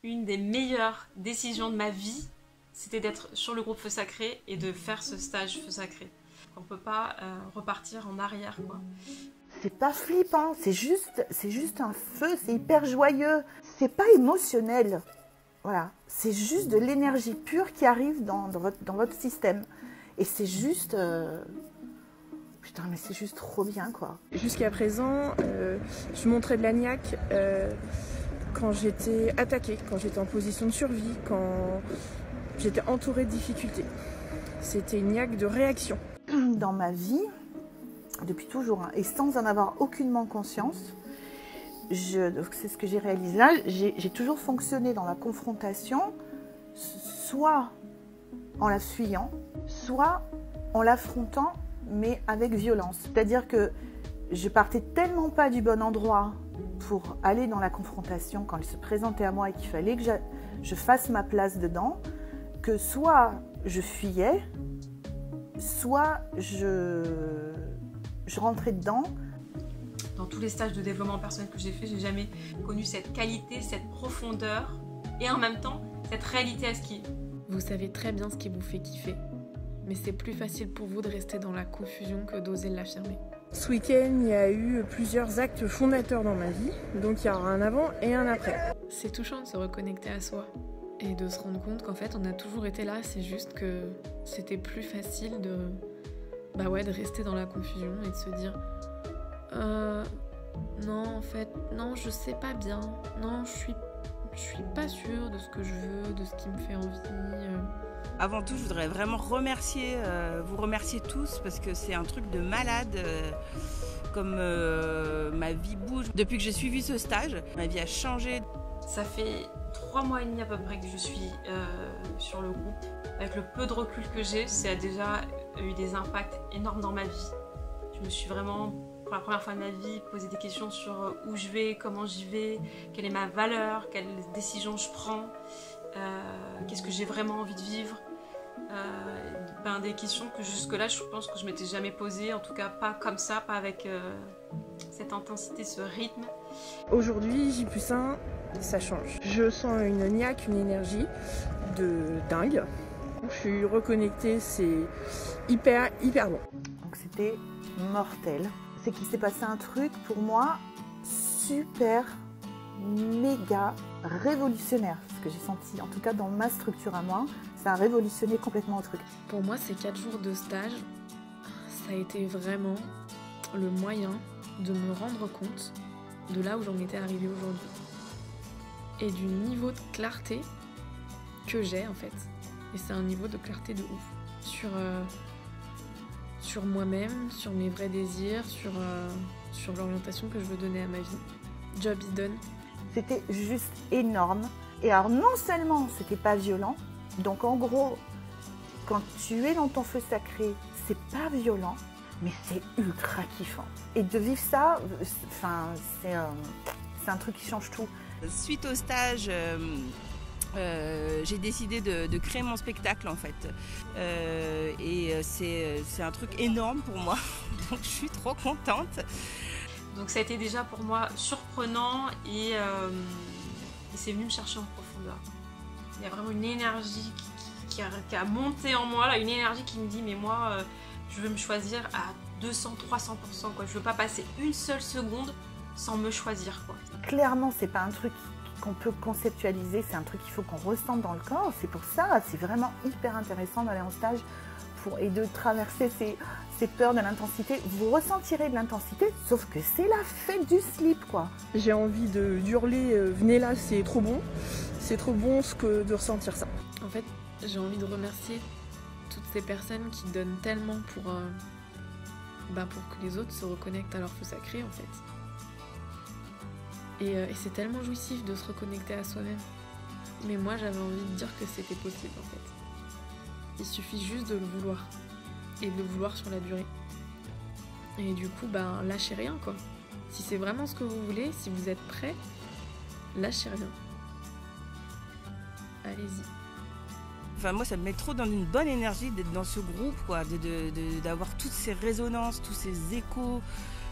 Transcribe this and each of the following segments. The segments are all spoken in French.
une des meilleures décisions de ma vie, c'était d'être sur le groupe Feu Sacré et de faire ce stage Feu Sacré. On ne peut pas repartir en arrière, quoi. C'est pas flippant, c'est juste un feu, c'est hyper joyeux. C'est pas émotionnel. Voilà, c'est juste de l'énergie pure qui arrive dans votre système. Et c'est juste... Putain, mais c'est juste trop bien, quoi. Jusqu'à présent, je montrais de la niaque quand j'étais attaquée, quand j'étais en position de survie, quand j'étais entourée de difficultés. C'était une niaque de réaction. Dans ma vie, depuis toujours, hein, et sans en avoir aucunement conscience, c'est ce que j'ai réalisé là, j'ai toujours fonctionné dans la confrontation, soit en la fuyant, soit en l'affrontant, mais avec violence. C'est-à-dire que je partais tellement pas du bon endroit pour aller dans la confrontation quand elle se présentait à moi et qu'il fallait que je fasse ma place dedans, que soit je fuyais, soit je rentrais dedans. Dans tous les stages de développement personnel que j'ai fait, j'ai jamais connu cette qualité, cette profondeur et en même temps cette réalité à ce qui est. Vous savez très bien ce qui vous fait kiffer, mais c'est plus facile pour vous de rester dans la confusion que d'oser l'affirmer. Ce week-end, il y a eu plusieurs actes fondateurs dans ma vie, donc il y aura un avant et un après. C'est touchant de se reconnecter à soi et de se rendre compte qu'en fait on a toujours été là, c'est juste que c'était plus facile de rester dans la confusion et de se dire non en fait, non je sais pas bien, non je suis pas sûre de ce que je veux, de ce qui me fait envie. Avant tout, je voudrais vraiment vous remercier tous parce que c'est un truc de malade comme ma vie bouge. Depuis que j'ai suivi ce stage, ma vie a changé. Ça fait 3 mois et demi à peu près que je suis sur le groupe. Avec le peu de recul que j'ai, ça a déjà eu des impacts énormes dans ma vie. Je me suis vraiment, pour la première fois de ma vie, posé des questions sur où je vais, comment j'y vais, quelle est ma valeur, quelles décisions je prends, qu'est-ce que j'ai vraiment envie de vivre. Des questions que jusque-là, je pense que je m'étais jamais posées, en tout cas pas comme ça, pas avec cette intensité, ce rythme. Aujourd'hui, J+1, ça change. Je sens une niaque, une énergie de dingue. Je suis reconnectée, c'est hyper bon. Donc c'était mortel. C'est qu'il s'est passé un truc pour moi super, méga révolutionnaire. Ce que j'ai senti, en tout cas dans ma structure à moi, ça a révolutionné complètement le truc. Pour moi, ces 4 jours de stage, ça a été vraiment le moyen de me rendre compte de là où j'en étais arrivée aujourd'hui. Et du niveau de clarté que j'ai en fait. Et c'est un niveau de clarté de ouf. Sur moi-même, sur mes vrais désirs, sur l'orientation que je veux donner à ma vie. Job is done. C'était juste énorme. Et alors non seulement c'était pas violent, donc en gros, quand tu es dans ton feu sacré, c'est pas violent, mais c'est ultra kiffant. Et de vivre ça, c'est un truc qui change tout. Suite au stage, j'ai décidé de créer mon spectacle en fait. Et c'est un truc énorme pour moi, donc je suis trop contente. Donc ça a été déjà pour moi surprenant et c'est venu me chercher en profondeur. Il y a vraiment une énergie qui a monté en moi, là, une énergie qui me dit mais moi je veux me choisir à 200-300%, quoi. Je veux pas passer une seule seconde sans me choisir, quoi. Clairement, c'est pas un truc qu'on peut conceptualiser, c'est un truc qu'il faut qu'on ressente dans le corps. C'est pour ça, c'est vraiment hyper intéressant d'aller en stage et de traverser ces peurs de l'intensité. Vous ressentirez de l'intensité, sauf que c'est la fête du slip, quoi. J'ai envie d'hurler, venez là, c'est trop bon que de ressentir ça. En fait, j'ai envie de remercier toutes ces personnes qui donnent tellement pour que les autres se reconnectent à leur feu sacré, en fait. Et c'est tellement jouissif de se reconnecter à soi-même. Mais moi, j'avais envie de dire que c'était possible, en fait. Il suffit juste de le vouloir. Et de le vouloir sur la durée. Et du coup, lâchez rien, quoi. Si c'est vraiment ce que vous voulez, si vous êtes prêt, lâchez rien. Allez-y. Enfin, moi, ça me met trop dans une bonne énergie d'être dans ce groupe, quoi, d'avoir toutes ces résonances, tous ces échos,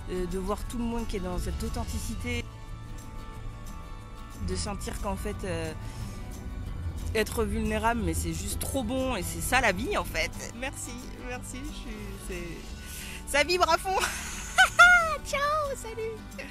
de voir tout le monde qui est dans cette authenticité, de sentir qu'en fait, être vulnérable, mais c'est juste trop bon et c'est ça la vie en fait. Merci, ça vibre à fond. Ciao, salut.